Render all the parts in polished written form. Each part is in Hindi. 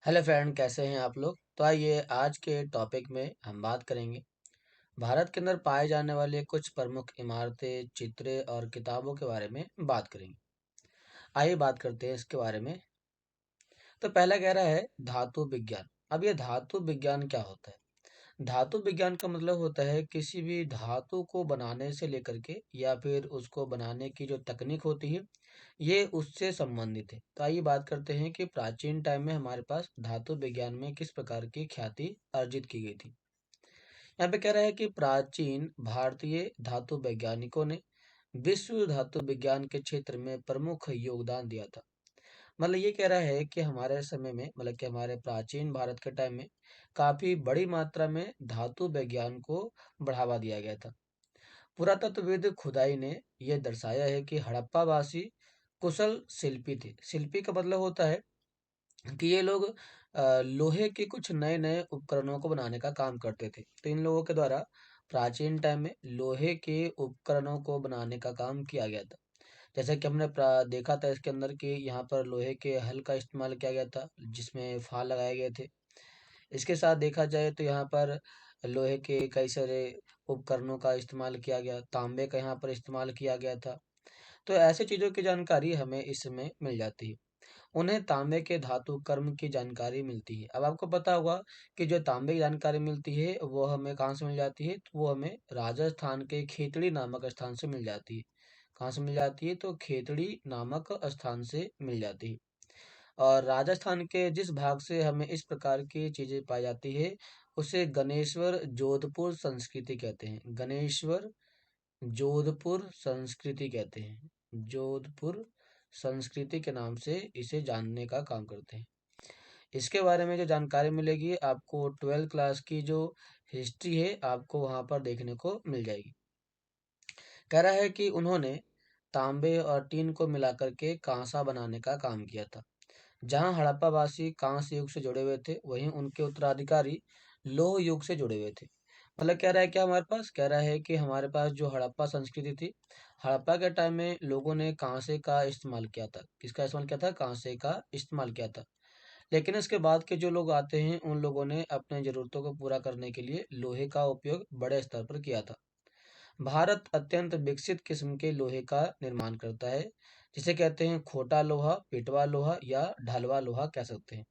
हेलो फ्रेंड, कैसे हैं आप लोग। तो आइए आज के टॉपिक में हम बात करेंगे भारत के अंदर पाए जाने वाले कुछ प्रमुख इमारतें, चित्रे और किताबों के बारे में बात करेंगे। आइए बात करते हैं इसके बारे में। तो पहला कह रहा है धातु विज्ञान। अब ये धातु विज्ञान क्या होता है? धातु विज्ञान का मतलब होता है किसी भी धातु को बनाने से लेकर के या फिर उसको बनाने की जो तकनीक होती है, ये उससे संबंधित है। तो आइए बात करते हैं कि प्राचीन टाइम में हमारे पास धातु विज्ञान में किस प्रकार की ख्याति अर्जित की गई थी। यहाँ पे कह रहा है कि प्राचीन भारतीय धातु वैज्ञानिकों ने विश्व धातु विज्ञान के क्षेत्र में प्रमुख योगदान दिया था। मतलब ये कह रहा है कि हमारे समय में, मतलब कि हमारे प्राचीन भारत के टाइम में काफी बड़ी मात्रा में धातु विज्ञान को बढ़ावा दिया गया था। पुरातत्वविद खुदाई ने यह दर्शाया है कि हड़प्पावासी कुशल शिल्पी थे। शिल्पी का मतलब होता है कि ये लोग लोहे के कुछ नए नए उपकरणों को बनाने का काम करते थे। तो इन लोगों के द्वारा प्राचीन टाइम में लोहे के उपकरणों को बनाने का काम किया गया था। जैसे कि हमने देखा था इसके अंदर कि यहाँ पर लोहे के हल का इस्तेमाल किया गया था, जिसमें फाल लगाए गए थे। इसके साथ देखा जाए तो यहाँ पर लोहे के कई सारे उपकरणों का इस्तेमाल किया गया, तांबे का यहाँ पर इस्तेमाल किया गया था। तो ऐसी चीज़ों की जानकारी हमें इसमें मिल जाती है। उन्हें तांबे के धातु कर्म की जानकारी मिलती है। अब आपको पता होगा कि जो तांबे की जानकारी मिलती है वो हमें कहाँ से मिल जाती है, तो वो हमें राजस्थान के खेतड़ी नामक स्थान से मिल जाती है। कहाँ से मिल जाती है? तो खेतड़ी नामक स्थान से मिल जाती है। और राजस्थान के जिस भाग से हमें इस प्रकार की चीजें पाई जाती है, उसे गणेश्वर जोधपुर संस्कृति कहते हैं। गणेश्वर जोधपुर संस्कृति कहते हैं। जोधपुर संस्कृति के नाम से इसे जानने का काम करते हैं। इसके बारे में जो जानकारी मिलेगी आपको 12th क्लास की जो हिस्ट्री है, आपको वहां पर देखने को मिल जाएगी। कह रहा है कि उन्होंने तांबे और टीन को मिलाकर के कांसा बनाने का काम किया था। जहां हड़प्पावासी कांस्य युग से जुड़े हुए थे, वहीं उनके उत्तराधिकारी लौह युग से जुड़े हुए थे। मतलब कह रहा है क्या हमारे पास? कह रहा है कि हमारे पास जो हड़प्पा संस्कृति थी, हड़प्पा के टाइम में लोगों ने कांसे का इस्तेमाल किया था। किसका इस्तेमाल किया था? कांसे का इस्तेमाल किया था। लेकिन इसके बाद के जो लोग आते हैं, उन लोगों ने अपने जरूरतों को पूरा करने के लिए लोहे का उपयोग बड़े स्तर पर किया था। भारत अत्यंत विकसित किस्म के लोहे का निर्माण करता है, जिसे कहते हैं खोटा लोहा, पिटवा लोहा या ढलवा लोहा कह सकते हैं।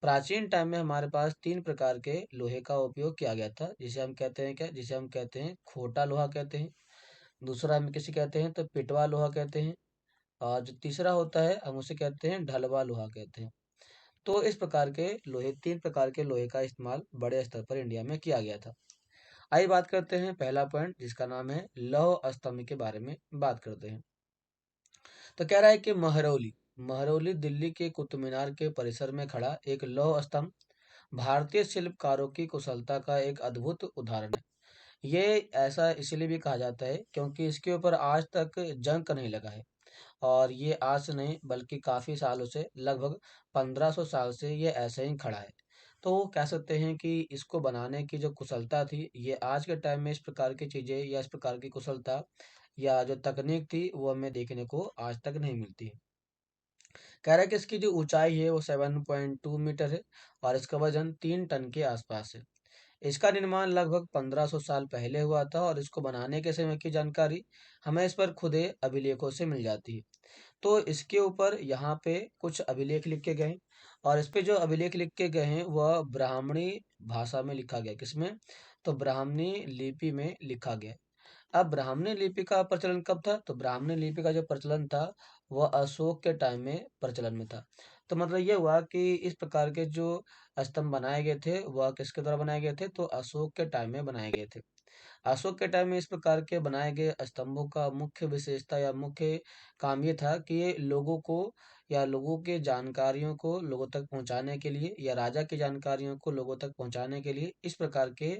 प्राचीन टाइम में हमारे पास तीन प्रकार के लोहे का उपयोग किया गया था, जिसे हम कहते हैं क्या? जिसे हम कहते हैं खोटा लोहा कहते हैं। दूसरा हम किसे कहते हैं? तो पिटवा लोहा कहते हैं। और जो तीसरा होता है, हम उसे कहते हैं ढलवा लोहा कहते हैं। तो इस प्रकार के लोहे, तीन प्रकार के लोहे का इस्तेमाल बड़े स्तर पर इंडिया में किया गया था। आइए बात करते हैं पहला पॉइंट, जिसका नाम है लौह स्तंभ के बारे में बात करते हैं। तो कह रहा है कि महरौली महरौली दिल्ली के कुतुब मीनार के परिसर में खड़ा एक लौह स्तंभ भारतीय शिल्पकारों की कुशलता का एक अद्भुत उदाहरण है। ये ऐसा इसलिए भी कहा जाता है क्योंकि इसके ऊपर आज तक जंग नहीं लगा है। और ये आज से नहीं बल्कि काफी सालों से, लगभग 1500 साल से ये ऐसे ही खड़ा है। तो वो कह सकते हैं कि इसको बनाने की जो कुशलता थी, ये आज के टाइम में इस प्रकार की चीजें या इस प्रकार की कुशलता या जो तकनीक थी, वो हमें देखने को आज तक नहीं मिलती है। कह रहा है कि इसकी जो ऊंचाई है वो 7.2 मीटर है और इसका वजन 3 टन के आसपास है। इसका निर्माण लगभग 1500 साल पहले हुआ था और इसको बनाने के समय की जानकारी हमें इस पर खुदे अभिलेखों से मिल जाती है। तो इसके ऊपर यहाँ पे कुछ अभिलेख लिखे गए हैं और इस पे जो अभिलेख लिखे गए हैं वह ब्राह्मणी भाषा में लिखा गया है। किसमें? तो ब्राह्मणी लिपि में लिखा गया है। अब ब्राह्मणी लिपि का प्रचलन कब था? तो ब्राह्मणी लिपि का जो प्रचलन था वह अशोक के टाइम में प्रचलन में था। तो मतलब ये हुआ कि इस प्रकार के जो स्तंभ बनाए गए थे वह किसके द्वारा बनाए गए थे? तो अशोक के टाइम में बनाए गए थे। अशोक के टाइम में इस प्रकार के बनाए गए स्तंभों का मुख्य विशेषता या मुख्य काम ये था कि ये लोगों को या लोगों के जानकारियों को लोगों तक पहुंचाने के लिए या राजा की जानकारियों को लोगों तक पहुंचाने के लिए इस प्रकार के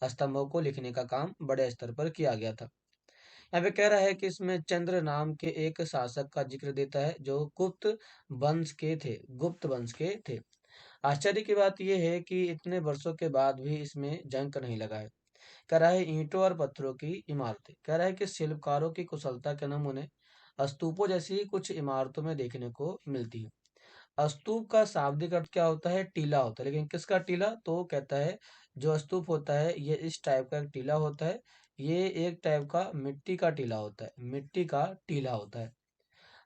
स्तंभों को लिखने का काम बड़े स्तर पर किया गया था। यहाँ पे कह रहा है कि इसमें चंद्र नाम के एक शासक का जिक्र देता है जो गुप्त वंश के थे। आश्चर्य की बात यह है कि इतने वर्षों के बाद भी इसमें जंग नहीं लगा है। कह रहा है ईंटों और पत्थरों की इमारतें। कह रहा है कि शिल्पकारों की कुशलता के नमूने स्तूपों जैसी कुछ इमारतों में देखने को मिलती है। स्तूप का शाब्दिक अर्थ क्या होता है? टीला होता है। लेकिन किसका टीला? तो कहता है जो स्तूप होता है ये इस टाइप का एक टीला होता है। ये एक टाइप का मिट्टी का टीला होता है, मिट्टी का टीला होता है।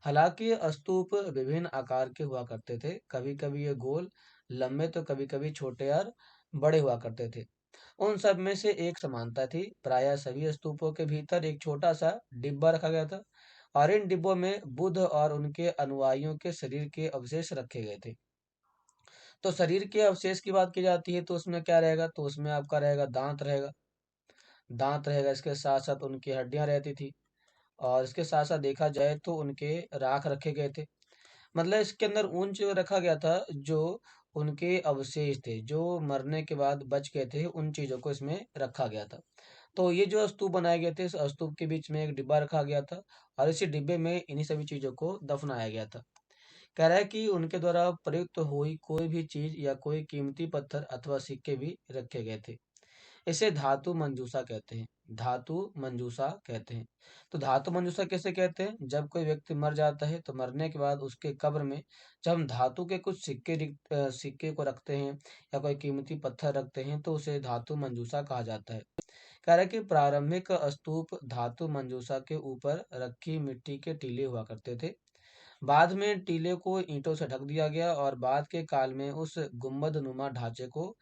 हालांकि स्तूप विभिन्न आकार के हुआ करते थे, कभी कभी ये गोल, लंबे तो कभी कभी छोटे और बड़े हुआ करते थे। उन सब में से एक समानता थी, प्रायः सभी स्तूपों के भीतर एक छोटा सा डिब्बा रखा गया था और इन डिब्बों में बुद्ध और उनके अनुयायियों के शरीर के अवशेष रखे गए थे। तो शरीर के अवशेष की बात की जाती है तो उसमें क्या रहेगा? तो उसमें आपका रहेगा दांत रहेगा, दांत रहेगा, इसके साथ साथ उनकी हड्डियां रहती थी और इसके साथ साथ देखा जाए तो उनके राख रखे गए थे। मतलब इसके अंदर उन चीज़ों रखा गया था जो उनके अवशेष थे, जो मरने के बाद बच गए थे, उन चीज़ों को इसमें रखा गया था। तो ये जो स्तूप बनाए गए थे, इस स्तूप के बीच में एक डिब्बा रखा गया था और इसी डिब्बे में इन्हीं सभी चीज़ों को दफनाया गया था। कह रहा है कि उनके द्वारा प्रयुक्त हुई कोई भी चीज़ या कोई कीमती पत्थर अथवा सिक्के भी रखे गए थे। इसे धातु मंजूषा कहते हैं। धातु मंजूषा कहते हैं। तो धातु मंजूषा किसे कहते हैं? जब कोई व्यक्ति मर जाता है तो मरने के बाद उसके कब्र में जब हम धातु के कुछ सिक्के को रखते हैं या कोई कीमती पत्थर रखते हैं तो उसे धातु मंजूषा कहा जाता है। कह रहा है कि प्रारंभिक स्तूप धातु मंजूषा के ऊपर रखी मिट्टी के टीले हुआ करते थे। बाद में टीले को ईंटों से ढक दिया गया और बाद के काल में उस गुंबद नुमा ढांचे को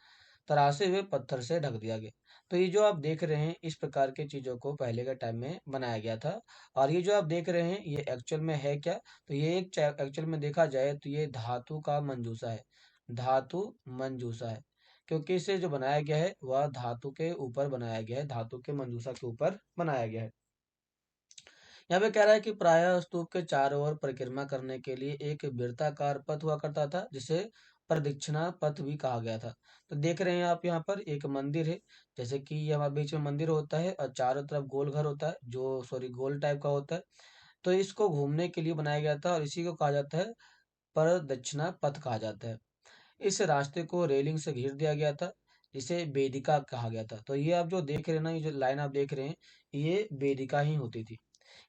तरासे हुए पत्थर से ढक दिया गया। तो ये जो आप देख रहे हैं इस प्रकार की चीज़ों को पहले के टाइम में बनाया गया था और ये जो आप देख रहे हैं ये एक्चुअल में है क्या? तो ये एक एक्चुअल में देखा जाए तो ये धातु का मंजूसा है। धातु मंजूसा है क्योंकि इसे जो बनाया गया है वह धातु के ऊपर बनाया गया है, धातु के मंजूसा के ऊपर बनाया गया है। यहाँ पे कह रहा है कि प्रायः स्तूप के चारों ओर परिक्रमा करने के लिए एक वृत्ताकार पथ हुआ करता था जिसे प्रदक्षिणा पथ भी कहा गया था। तो देख रहे हैं आप यहाँ पर एक मंदिर है, जैसे कि ये हमारे बीच में मंदिर होता है और चारों तरफ गोल घर होता है, जो सॉरी गोल टाइप का होता है। तो इसको घूमने के लिए बनाया गया था और इसी को कहा जाता है प्रदक्षिणा पथ कहा जाता है। इस रास्ते को रेलिंग से घेर दिया गया था, जिसे वेदिका कहा गया था। तो ये आप जो देख रहे हैं ना, ये जो लाइन आप देख रहे हैं, ये वेदिका ही होती थी।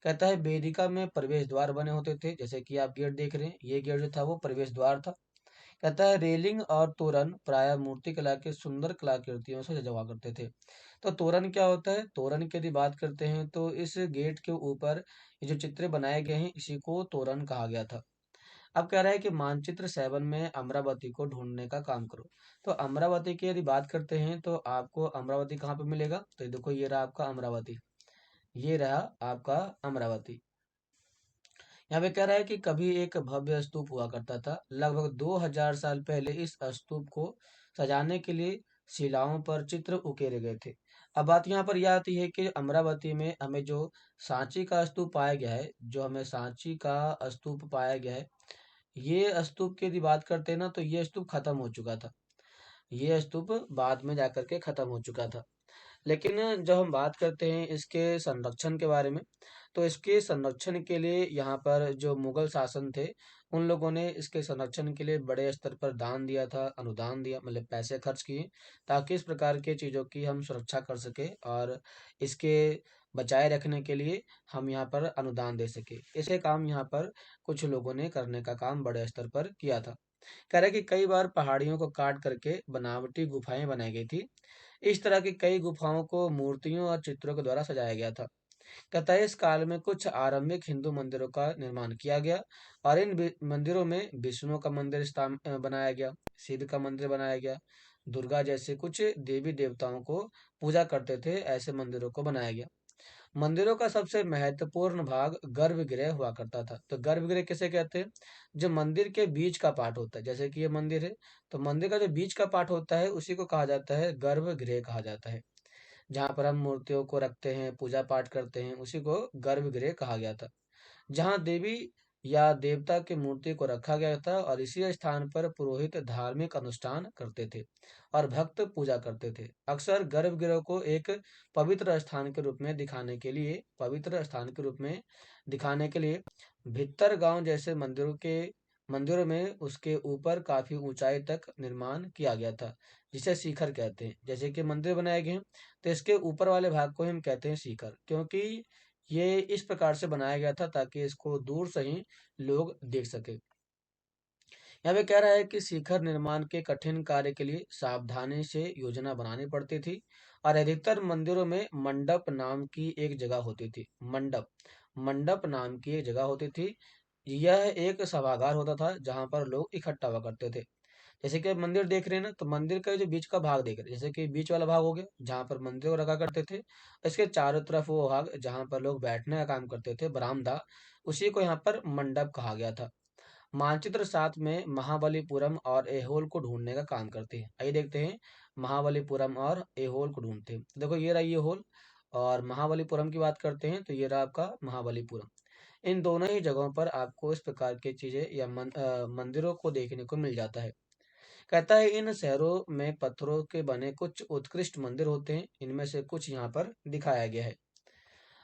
कहता है वेदिका में प्रवेश द्वार बने होते थे, जैसे कि आप गेट देख रहे हैं, ये गेट जो था वो प्रवेश द्वार था। कहता है रेलिंग और तोरण प्राय मूर्ति कला के सुंदर कलाकृतियों से सजा हुआ करते थे। तो तोरण क्या होता है? तोरण की यदि बात करते हैं तो इस गेट के ऊपर ये जो चित्र बनाए गए हैं इसी को तोरण कहा गया था। अब कह रहा है कि मानचित्र 7 में अमरावती को ढूंढने का काम करो। तो अमरावती की यदि बात करते हैं तो आपको अमरावती कहाँ पे मिलेगा? तो ये देखो ये रहा आपका अमरावती, ये रहा आपका अमरावती। यहाँ पे कह रहा है कि कभी एक भव्य स्तूप हुआ करता था, लगभग 2000 साल पहले इस स्तूप को सजाने के लिए शिलाओं पर चित्र उकेरे गए थे। अब बात यहाँ पर यह आती है कि अमरावती में हमें जो सांची का स्तूप पाया गया है, जो हमें सांची का स्तूप पाया गया है, ये स्तूप की यदि बात करते हैं ना तो ये स्तूप खत्म हो चुका था। ये स्तूप बाद में जाकर के खत्म हो चुका था। लेकिन जब हम बात करते हैं इसके संरक्षण के बारे में, तो इसके संरक्षण के लिए यहाँ पर जो मुगल शासन थे, उन लोगों ने इसके संरक्षण के लिए बड़े स्तर पर दान दिया था, अनुदान दिया, मतलब पैसे खर्च किए, ताकि इस प्रकार के चीज़ों की हम सुरक्षा कर सके और इसके बचाए रखने के लिए हम यहाँ पर अनुदान दे सके। इसे काम यहाँ पर कुछ लोगों ने करने का काम बड़े स्तर पर किया था। कह रहा है कि कई बार पहाड़ियों को काट करके बनावटी गुफाएं बनाई गई थी। इस तरह की कई गुफाओं को मूर्तियों और चित्रों के द्वारा सजाया गया था। कहता है इस काल में कुछ आरंभिक हिंदू मंदिरों का निर्माण किया गया और इन मंदिरों में विष्णु का मंदिर बनाया गया, शिव का मंदिर बनाया गया, दुर्गा जैसे कुछ देवी देवताओं को पूजा करते थे, ऐसे मंदिरों को बनाया गया। मंदिरों का सबसे महत्वपूर्ण भाग गर्भगृह हुआ करता था। तो गर्भगृह किसे कहते हैं? जो मंदिर के बीच का पार्ट होता है, जैसे कि ये मंदिर है, तो मंदिर का जो बीच का पार्ट होता है उसी को कहा जाता है गर्भगृह कहा जाता है। जहाँ पर हम मूर्तियों को रखते हैं, पूजा पाठ करते हैं, उसी को गर्भगृह कहा गया था। जहाँ देवी या देवता की मूर्ति को रखा गया था और इसी स्थान पर पुरोहित धार्मिक अनुष्ठान करते थे और भक्त पूजा करते थे। अक्सर गर्भगृह को एक पवित्र स्थान के रूप में दिखाने के लिए भित्तर गांव जैसे मंदिरों में उसके ऊपर काफी ऊंचाई तक निर्माण किया गया था, जिसे शिखर कहते हैं। जैसे कि मंदिर बनाए गए हैं तो इसके ऊपर वाले भाग को हम कहते हैं शिखर, क्योंकि ये इस प्रकार से बनाया गया था ताकि इसको दूर से ही लोग देख सके। यहाँ पे कह रहा है कि शिखर निर्माण के कठिन कार्य के लिए सावधानी से योजना बनानी पड़ती थी और अधिकतर मंदिरों में मंडप नाम की एक जगह होती थी। मंडप मंडप नाम की एक जगह होती थी। यह एक सभागार होता था जहां पर लोग इकट्ठा हुआ करते थे। जैसे कि आप मंदिर देख रहे हैं ना, तो मंदिर का जो बीच का भाग देख रहे हैं, जैसे कि बीच वाला भाग हो गया जहाँ पर मंदिर को रखा करते थे। इसके चारों तरफ वो भाग जहाँ पर लोग बैठने का काम करते थे, बरामदा, उसी को यहाँ पर मंडप कहा गया था। मानचित्र साथ में महाबलीपुरम और एहोल को ढूंढने का काम करते हैं। आइए देखते हैं महाबलीपुरम और एहोल को ढूंढते हैं। देखो ये रहा एहोल, और महाबलीपुरम की बात करते हैं तो ये रहा आपका महाबलीपुरम। इन दोनों ही जगहों पर आपको इस प्रकार की चीजें या मंदिरों को देखने को मिल जाता है। कहता है इन शहरों में पत्थरों के बने कुछ उत्कृष्ट मंदिर होते हैं। इनमें से कुछ यहाँ पर दिखाया गया है।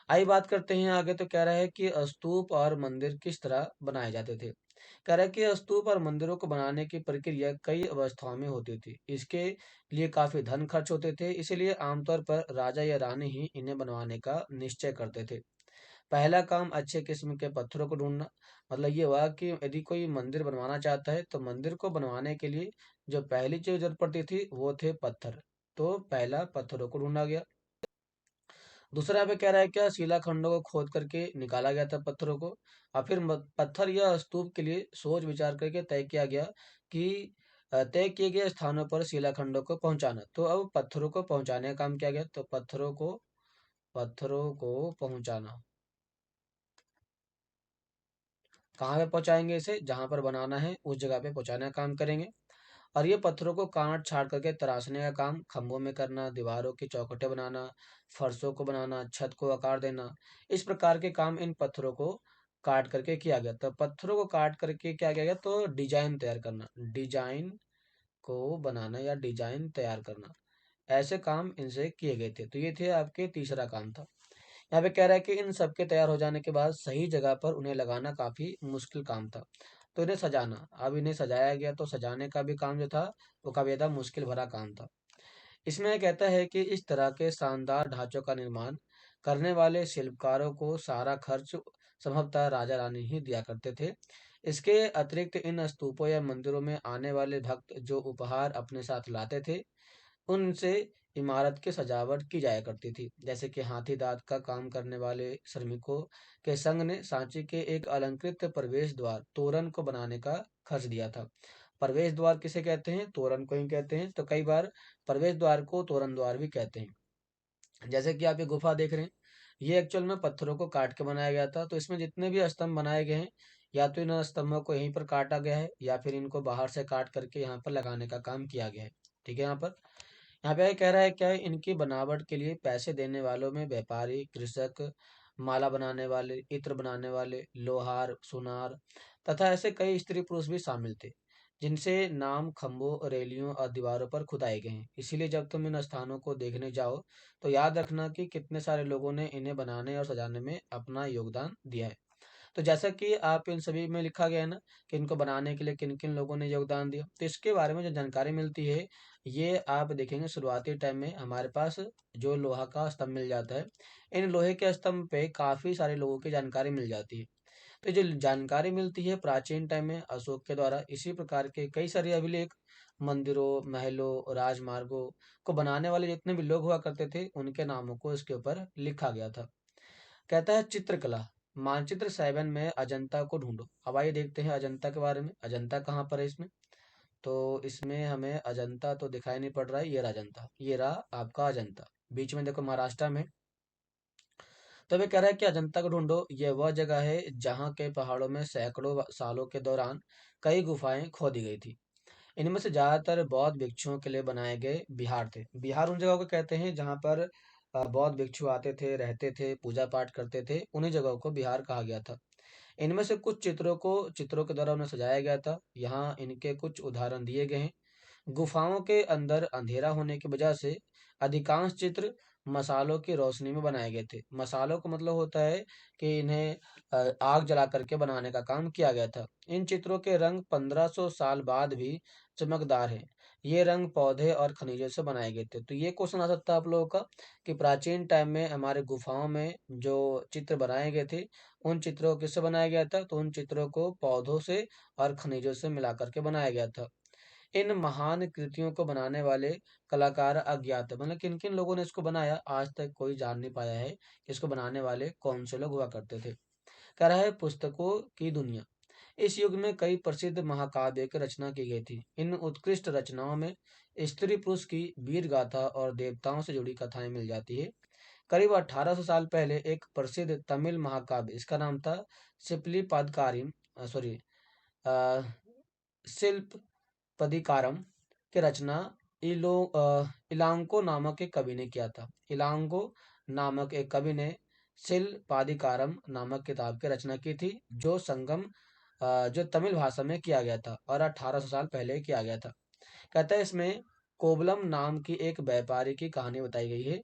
आइए बात करते हैं आगे। तो कह रहा है कि स्तूप और मंदिर किस तरह बनाए जाते थे। कह रहा है कि स्तूप और मंदिरों को बनाने की प्रक्रिया कई अवस्थाओं में होती थी। इसके लिए काफी धन खर्च होते थे, इसीलिए आमतौर पर राजा या रानी ही इन्हें बनवाने का निश्चय करते थे। पहला काम अच्छे किस्म के पत्थरों को ढूंढना। मतलब ये हुआ कि यदि कोई मंदिर बनवाना चाहता है तो मंदिर को बनवाने के लिए जो पहली चीज जरूरत पड़ती थी वो थे पत्थर। तो पहला पत्थरों को ढूंढा गया। दूसरा यहाँ पे कह रहा है क्या शिलाखंडों को खोद करके निकाला गया था पत्थरों को, और फिर पत्थर या स्तूप के लिए सोच विचार करके तय किया गया कि तय किए गए स्थानों पर शिलाखंडों को पहुंचाना। तो अब पत्थरों को पहुंचाने का काम किया गया। तो पत्थरों को पहुंचाना कहाँ पे पहुंचाएंगे, इसे जहां पर बनाना है उस जगह पे पहुंचाने का काम करेंगे। और ये पत्थरों को काट छाड़ करके तराशने का काम खंभों में करना, दीवारों की चौखटें बनाना, फर्शों को बनाना, छत को आकार देना, इस प्रकार के काम इन पत्थरों को काट करके किया गया। तो पत्थरों को काट करके क्या किया गया, तो डिजाइन तैयार करना, डिजाइन को बनाना या डिजाइन तैयार करना, ऐसे काम इनसे किए गए थे। तो ये थे आपके तीसरा काम था। यहाँ पे कह रहा है कि इन सब के तैयार हो जाने के बाद सही जगह पर उन्हें लगाना काफी मुश्किल काम था। तो इन्हें सजाना, अब इन्हें सजाया गया तो सजाने का भी काम जो था वो काफी ज्यादा मुश्किल भरा काम था। इसमें कहता है कि इस तरह के शानदार ढांचों का निर्माण करने वाले शिल्पकारों को सारा खर्च संभवतः राजा रानी ही दिया करते थे। इसके अतिरिक्त इन स्तूपों या मंदिरों में आने वाले भक्त जो उपहार अपने साथ लाते थे, उनसे इमारत की सजावट की जाया करती थी। जैसे कि हाथी दांत का काम करने वाले श्रमिकों के संघ ने सांची के एक अलंकृत प्रवेश द्वार तोरण को बनाने का खर्च दिया था। प्रवेश द्वार किसे कहते हैं, तोरण को ही कहते हैं। तो कई बार प्रवेश द्वार को तोरण द्वार भी कहते हैं। जैसे कि आप ये गुफा देख रहे हैं, ये एक्चुअल में पत्थरों को काट के बनाया गया था। तो इसमें जितने भी स्तंभ बनाए गए हैं, या तो इन स्तंभों को यहीं पर काटा गया है या फिर इनको बाहर से काट करके यहाँ पर लगाने का काम किया गया है। ठीक है। यहाँ पे कह रहा है क्या है, इनकी बनावट के लिए पैसे देने वालों में व्यापारी, कृषक, माला बनाने वाले, इत्र बनाने वाले, लोहार, सुनार तथा ऐसे कई स्त्री पुरुष भी शामिल थे, जिनसे नाम खम्भों, रैलियों और दीवारों पर खुदाए गए हैं। इसीलिए जब तुम इन स्थानों को देखने जाओ तो याद रखना कि कितने सारे लोगों ने इन्हें बनाने और सजाने में अपना योगदान दिया है। तो जैसा कि आप इन सभी में लिखा गया है ना कि इनको बनाने के लिए किन किन लोगों ने योगदान दिया, तो इसके बारे में जो जानकारी मिलती है, ये आप देखेंगे शुरुआती टाइम में हमारे पास जो लोहा का स्तंभ मिल जाता है, इन लोहे के स्तंभ पे काफी सारे लोगों की जानकारी मिल जाती है। तो जो जानकारी मिलती है प्राचीन टाइम में अशोक के द्वारा, इसी प्रकार के कई सारे अभिलेख मंदिरों, महलों, राजमार्गों को बनाने वाले जितने भी लोग हुआ करते थे, उनके नामों को इसके ऊपर लिखा गया था। कहता है चित्रकला, मानचित्र 7 में अजंता को ढूंढो। अब आइए देखते हैं अजंता के बारे में। अजंता कहाँ पर है इसमें, तो इसमें हमें अजंता तो दिखाई नहीं पड़ रहा है। ये रहा अजंता, ये रहा आपका अजंता, बीच में देखो महाराष्ट्र में। तो वे कह रहा है कि अजंता को ढूंढो, ये वह जगह है जहाँ के पहाड़ों में सैकड़ों सालों के दौरान कई गुफाएं खोदी गई थी। इनमें से ज्यादातर बौद्ध भिक्षुओं के लिए बनाए गए विहार थे। विहार उन जगहों को कहते हैं जहाँ पर बौद्ध भिक्षु आते थे, रहते थे, पूजा पाठ करते थे, उन्हीं जगहों को विहार कहा गया था। इनमें से कुछ चित्रों के द्वारा उन्हें सजाया गया था। यहाँ इनके कुछ उदाहरण दिए गए हैं। गुफाओं के अंदर अंधेरा होने की वजह से अधिकांश चित्र मसालों की रोशनी में बनाए गए थे। मसालों का मतलब होता है कि इन्हें आग जला करके बनाने का काम किया गया था। इन चित्रों के रंग 1500 साल बाद भी चमकदार हैं। ये रंग पौधे और खनिजों से बनाए गए थे। तो ये क्वेश्चन आ सकता है आप लोगों का कि प्राचीन टाइम में हमारे गुफाओं में जो चित्र बनाए गए थे, उन चित्रों को किससे बनाया गया था? तो उन चित्रों को पौधों से और खनिजों से मिला करके बनाया गया था। इन महान कृतियों को बनाने वाले कलाकार अज्ञात है, मतलब किन किन लोगों ने इसको बनाया आज तक कोई जान नहीं पाया है कि इसको बनाने वाले कौन से लोग हुआ करते थे। कह रहा है पुस्तकों की दुनिया। इस युग में कई प्रसिद्ध महाकाव्य की रचना की गई थी। इन उत्कृष्ट रचनाओं में स्त्री पुरुष की वीर गाथा और देवताओं से जुड़ी कथाएं मिल जाती है। करीब 1800 साल पहले एक प्रसिद्ध तमिल महाकाव्य, इसका नाम था सिपली पादकारिम, सॉरी शिल्प पदिकारम की रचना इलांको नामक एक कवि ने किया था। इलांगो नामक एक कवि ने शिलपादिकारम नामक किताब की रचना की थी, जो तमिल भाषा में किया गया था और 1800 साल पहले किया गया था। कहता है इसमें कोवलम नाम की एक व्यापारी की कहानी बताई गई है।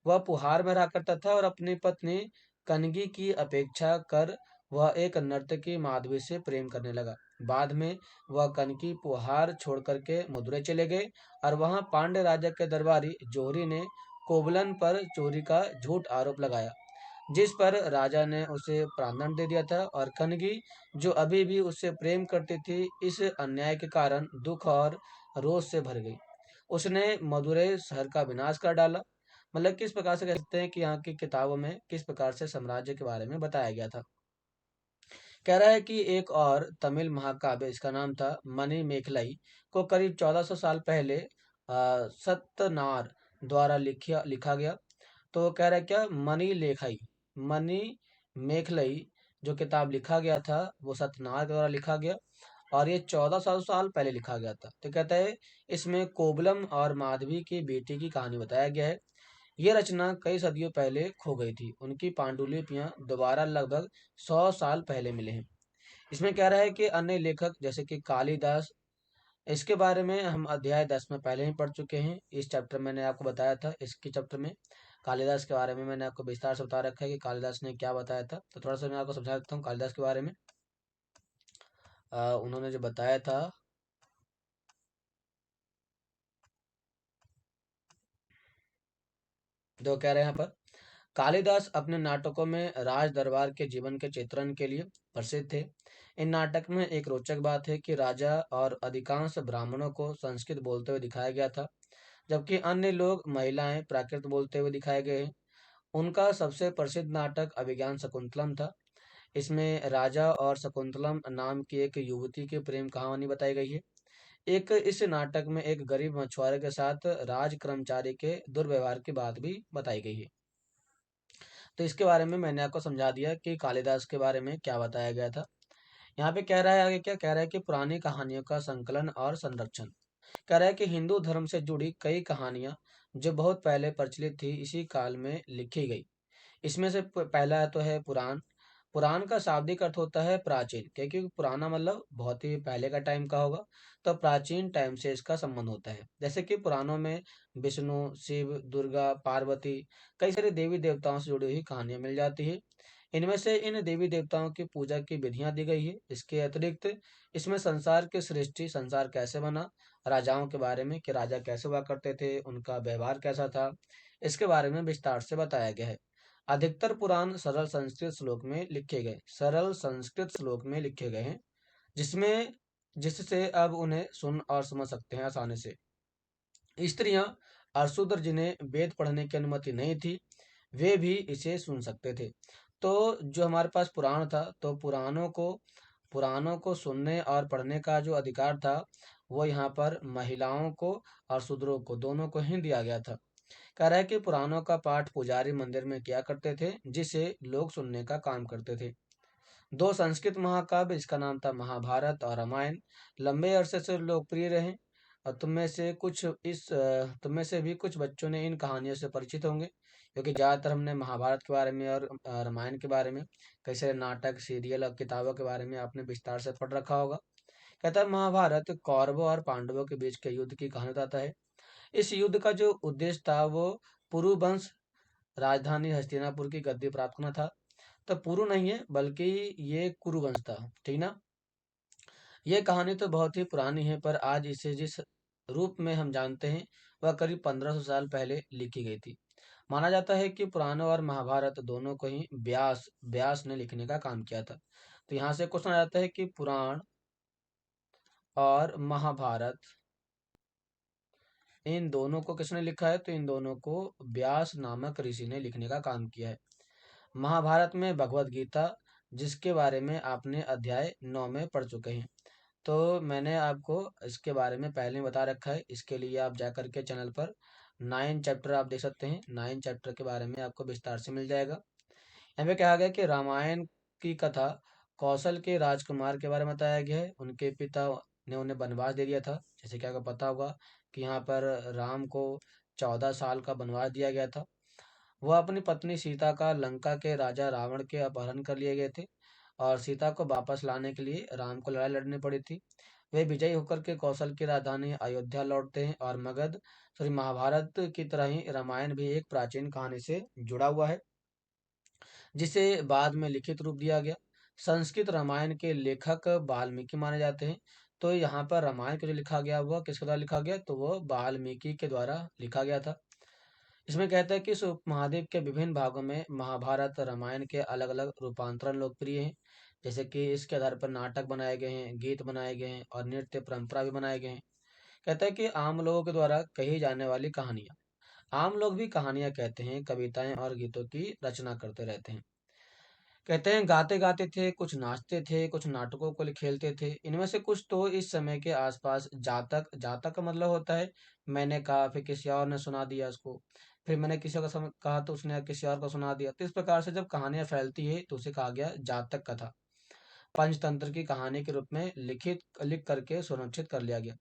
वह पुहार में रहा करता था और अपनी पत्नी कनगी की अपेक्षा कर वह एक नर्तकी माधवी से प्रेम करने लगा। बाद में वह कनकी पुहार छोड़ करके मदुरै चले गए और वहां पांड्य राजा के दरबारी जोहरी ने कोवलन पर चोरी का झूठ आरोप लगाया, जिस पर राजा ने उसे प्राणदंड दे दिया था। और कनगी, जो अभी भी उससे प्रेम करती थी, इस अन्याय के कारण दुख और रोष से भर गई। उसने मदुरै शहर का विनाश कर डाला। मतलब किस प्रकार से कह सकते हैं कि यहाँ की किताबों में किस प्रकार से साम्राज्य के बारे में बताया गया था। कह रहा है कि एक और तमिल महाकाव्य, इसका नाम था मणि मेखलाई, को करीब 1400 साल पहले सत्यनार द्वारा लिखा लिखा गया। तो कह रहा है क्या, मणि लेखाई, मणि मेखलई जो किताब लिखा गया था वो सत्यनारायण के द्वारा लिखा गया और ये 1400 साल पहले लिखा गया था। तो कहता है इसमें कोबलम और माधवी की बेटी की कहानी बताया गया है। ये रचना कई सदियों पहले खो गई थी। उनकी पांडुलिपियां दोबारा लगभग 100 साल पहले मिले हैं। इसमें कह रहा है कि अन्य लेखक जैसे कि कालिदास, इसके बारे में हम अध्याय 10 में पहले ही पढ़ चुके हैं। इस चैप्टर मैंने आपको बताया था, इसके चैप्टर में कालिदास के बारे में मैंने आपको विस्तार से बता रखा है कि कालिदास ने क्या बताया था। तो थोड़ा सा मैं आपको समझा देता हूँ कालिदास के बारे में। उन्होंने जो बताया था, जो कह रहे हैं यहाँ पर, कालिदास अपने नाटकों में राज दरबार के जीवन के चित्रण के लिए प्रसिद्ध थे। इन नाटक में एक रोचक बात है कि राजा और अधिकांश ब्राह्मणों को संस्कृत बोलते हुए दिखाया गया था, जबकि अन्य लोग, महिलाएं, प्राकृत बोलते हुए दिखाए गए हैं। उनका सबसे प्रसिद्ध नाटक अभिज्ञान शकुंतलम था। इसमें राजा और शकुंतलम नाम की एक युवती की प्रेम कहानी बताई गई है। एक इस नाटक में एक गरीब मछुआरे के साथ राज कर्मचारी के दुर्व्यवहार की बात भी बताई गई है। तो इसके बारे में मैंने आपको समझा दिया कि कालिदास के बारे में क्या बताया गया था। यहाँ पे कह रहा है, आगे क्या कह रहा है कि पुरानी कहानियों का संकलन और संरक्षण। कह रहा है कि हिंदू धर्म से जुड़ी कई कहानियां जो बहुत पहले प्रचलित थी, इसी काल में लिखी गई। इसमें से पहला तो है पुराण। पुराण का शाब्दिक अर्थ होता है प्राचीन, क्योंकि पुराना मतलब बहुत ही पहले का टाइम का होगा, तो प्राचीन टाइम से इसका संबंध होता है। जैसे कि पुराणों में विष्णु, शिव, दुर्गा, पार्वती, कई सारे देवी देवताओं से जुड़ी हुई कहानियां मिल जाती है। इनमें से इन देवी देवताओं की पूजा की विधियां दी गई है। इसके अतिरिक्त इसमें संसार की सृष्टि, संसार कैसे बना, राजाओं के बारे में कि राजा कैसे हुआ करते थे, उनका व्यवहार कैसा था, इसके बारे में विस्तार से बताया गया है। अधिकतर पुराण सरल संस्कृत श्लोक में लिखे गए हैं, जिसमें जिससे अब उन्हें सुन और समझ सकते हैं आसानी से। स्त्रियां और शूद्र जिन्हें वेद पढ़ने की अनुमति नहीं थी, वे भी इसे सुन सकते थे। तो जो हमारे पास पुराण था, तो पुराणों को सुनने और पढ़ने का जो अधिकार था, वो यहाँ पर महिलाओं को और शूद्रों को, दोनों को ही दिया गया था। कह रहा है कि पुराणों का पाठ पुजारी मंदिर में किया करते थे, जिसे लोग सुनने का काम करते थे। दो संस्कृत महाकाव्य, इसका नाम था महाभारत और रामायण, लंबे अरसे से लोकप्रिय रहे। और तुम में से भी कुछ बच्चों ने इन कहानियों से परिचित होंगे, क्योंकि ज़्यादातर हमने महाभारत के बारे में और रामायण के बारे में, कई सारे नाटक, सीरियल और किताबों के बारे में आपने विस्तार से पढ़ रखा होगा। कहता है महाभारत कौरवों और पांडवों के बीच के युद्ध की कहानी बताता है। इस युद्ध का जो उद्देश्य था वो पुरु वंश राजधानी हस्तिनापुर की गद्दी प्राप्त करना था। तो पुरु नहीं है बल्कि ये कुरुवंश था, ठीक ना। ये कहानी तो बहुत ही पुरानी है, पर आज इसे जिस रूप में हम जानते हैं वह करीब 1500 साल पहले लिखी गई थी। माना जाता है कि पुराण और महाभारत दोनों को ही व्यास व्यास ने लिखने का काम किया था। तो यहाँ से क्वेश्चन आ जाता है कि पुराण और महाभारत, इन दोनों को किसने लिखा है? तो इन दोनों को व्यास नामक ऋषि ने लिखने का काम किया है। महाभारत में भगवत गीता, जिसके बारे में आपने अध्याय 9 में पढ़ चुके हैं। तो मैंने आपको इसके बारे में पहले ही बता रखा है। इसके लिए आप जाकर के चैनल पर 9 चैप्टर आप देख सकते हैं। 9 चैप्टर के बारे में आपको विस्तार से मिल जाएगा। यहाँ पे कहा गया कि रामायण की कथा कौशल के राजकुमार के बारे में बताया गया है। उनके पिता ने उन्हें वनवास दे दिया था। जैसे कि आपको पता होगा कि यहाँ पर राम को 14 साल का वनवास दिया गया था। वह अपनी पत्नी सीता का लंका के राजा रावण के अपहरण कर लिए गए थे और सीता को वापस लाने के लिए राम को लड़ाई लड़नी पड़ी थी। वे विजयी होकर के कौशल की राजधानी अयोध्या लौटते हैं और मगध सॉरी महाभारत की तरह ही रामायण भी एक प्राचीन कहानी से जुड़ा हुआ है, जिसे बाद में लिखित रूप दिया गया। संस्कृत रामायण के लेखक वाल्मीकि माने जाते हैं। तो यहाँ पर रामायण को जो लिखा गया वह किसके द्वारा लिखा गया? तो वह वाल्मीकि के द्वारा लिखा गया था। इसमें कहता है कि इस उपमहाद्वीप के विभिन्न भागों में महाभारत रामायण के अलग अलग रूपांतरण लोकप्रिय हैं। जैसे कि इसके आधार पर नाटक बनाए गए हैं, गीत बनाए गए हैं और नृत्य परंपरा भी बनाए गए हैं। कहता है कि आम लोगों के द्वारा कही जाने वाली कहानियां, आम लोग भी कहानियां कहते हैं, कविताएं और गीतों की रचना करते रहते हैं। कहते हैं गाते गाते थे, कुछ नाचते थे, कुछ नाटकों को खेलते थे। इनमें से कुछ तो इस समय के आसपास जातक, जातक का मतलब होता है मैंने कहा फिर किसी और ने सुना दिया उसको, फिर मैंने किसी को कहा तो उसने किसी और को सुना दिया। तो इस प्रकार से जब कहानियां फैलती है तो उसे कहा गया जातक कथा। पंचतंत्र की कहानी के रूप में लिख करके सुरक्षित कर लिया गया।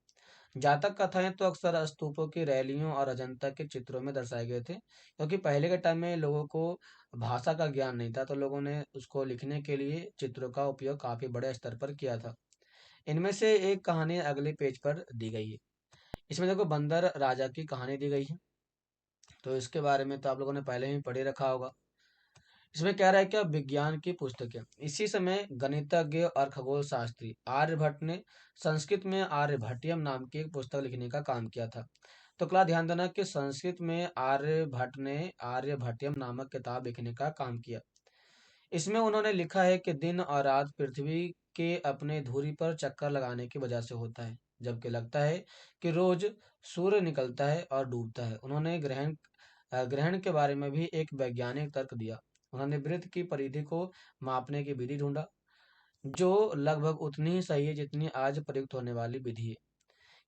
जातक कथाएं तो अक्सर स्तूपों की रैलियों और अजंता के चित्रों में दर्शाए गए थे, क्योंकि पहले के टाइम में लोगों को भाषा का ज्ञान नहीं था, तो लोगों ने उसको लिखने के लिए चित्रों का उपयोग काफी बड़े स्तर पर किया था। इनमें से एक कहानी अगले पेज पर दी गई है। इसमें देखो बंदर राजा की कहानी दी गई है। तो इसके बारे में तो आप लोगों ने पहले ही पढ़े रखा होगा। इसमें कह रहा है क्या? विज्ञान की पुस्तकें। इसी समय गणितज्ञ और खगोल शास्त्री आर्यभट्ट ने संस्कृत में आर्यभट्टियम नाम की एक पुस्तक लिखने का काम किया था। तो क्लास ध्यान देना कि संस्कृत में आर्यभट्ट ने आर्यभट्टियम नामक किताब लिखने का काम किया। इसमें उन्होंने लिखा है कि दिन और रात पृथ्वी के अपने धुरी पर चक्कर लगाने की वजह से होता है, जबकि लगता है कि रोज सूर्य निकलता है और डूबता है। उन्होंने ग्रहण के बारे में भी एक वैज्ञानिक तर्क दिया। उन्होंने वृत्त की परिधि को मापने की विधि ढूंढा, जो लगभग उतनी ही सही है जितनी आज प्रयुक्त होने वाली विधि है।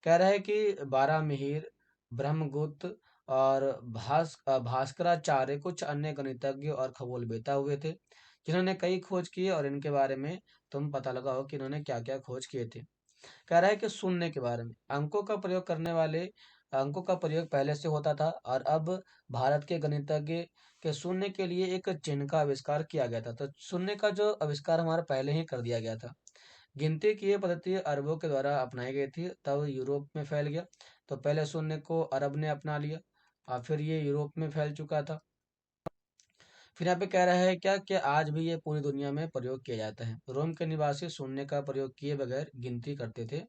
कह रहा है कि बारहमिहिर, ब्रह्मगुप्त और भास्कराचार्य कुछ अन्य गणितज्ञ और खगोलवेत्ता हुए थे, जिन्होंने कई खोज किए और इनके बारे में तुम पता लगाओ कि इन्होंने क्या क्या खोज किए थे। कह रहा है कि शून्य के बारे में, अंकों का प्रयोग पहले से होता था और अब भारत के गणितज्ञ के शून्य के लिए एक चिन्ह का आविष्कार किया गया था। तो शून्य का जो आविष्कार हमारा पहले ही कर दिया गया था। गिनती की ये पद्धति अरबों के द्वारा अपनाई गई थी, तब यूरोप में फैल गया। तो पहले शून्य को अरब ने अपना लिया और फिर ये यूरोप में फैल चुका था। फिर यहाँ पे कह रहा है क्या कि आज भी ये पूरी दुनिया में प्रयोग किया जाता है। रोम के निवासी शून्य का प्रयोग किए बगैर गिनती करते थे।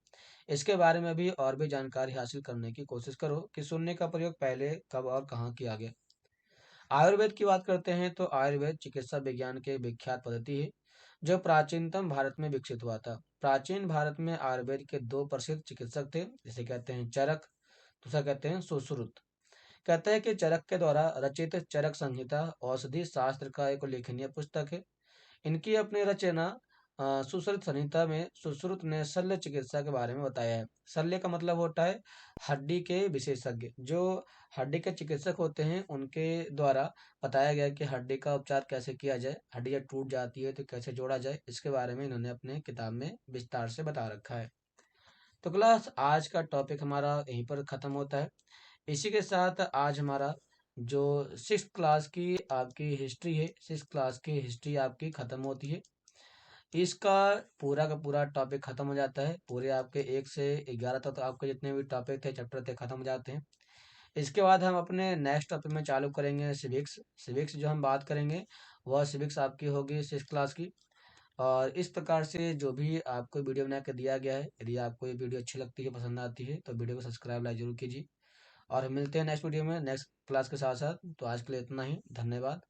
इसके बारे में भी और भी जानकारी हासिल करने की कोशिश करो कि शून्य का प्रयोग पहले कब और कहाँ किया गया। आयुर्वेद की बात करते हैं तो आयुर्वेद चिकित्सा विज्ञान की एक विख्यात पद्धति है, जो प्राचीनतम भारत में विकसित हुआ था। प्राचीन भारत में आयुर्वेद के दो प्रसिद्ध चिकित्सक थे, जिसे कहते हैं चरक, दूसरा कहते हैं सुश्रुत। कहते हैं कि चरक के द्वारा रचित चरक संहिता औषधि शास्त्र का एक उल्लेखनीय पुस्तक है। इनकी अपनी रचना सुश्रुत संहिता में सुश्रुत ने शल्य चिकित्सा के बारे में बताया है। शल्य का मतलब होता है हड्डी के विशेषज्ञ। जो हड्डी के चिकित्सक होते हैं उनके द्वारा बताया गया कि हड्डी का उपचार कैसे किया जाए, हड्डी जब टूट जाती है तो कैसे जोड़ा जाए, इसके बारे में इन्होंने अपने किताब में विस्तार से बता रखा है। तो क्लास आज का टॉपिक हमारा यहीं पर खत्म होता है। इसी के साथ आज हमारा जो सिक्स क्लास की आपकी हिस्ट्री है, सिक्स क्लास की हिस्ट्री आपकी खत्म होती है। इसका पूरा का पूरा टॉपिक खत्म हो जाता है। पूरे आपके 1 से 11 तक आपके जितने भी टॉपिक थे, चैप्टर थे, खत्म हो जाते हैं। इसके बाद हम अपने नेक्स्ट टॉपिक में चालू करेंगे सिविक्स। सिविक्स जो हम बात करेंगे वह सिविक्स आपकी होगी 6 क्लास की। और इस प्रकार से जो भी आपको वीडियो बना के दिया गया है, यदि आपको ये वीडियो अच्छी लगती है, पसंद आती है, तो वीडियो को सब्सक्राइब लाइक जरूर कीजिए। और मिलते हैं नेक्स्ट वीडियो में नेक्स्ट क्लास के साथ साथ। तो आज के लिए इतना ही, धन्यवाद।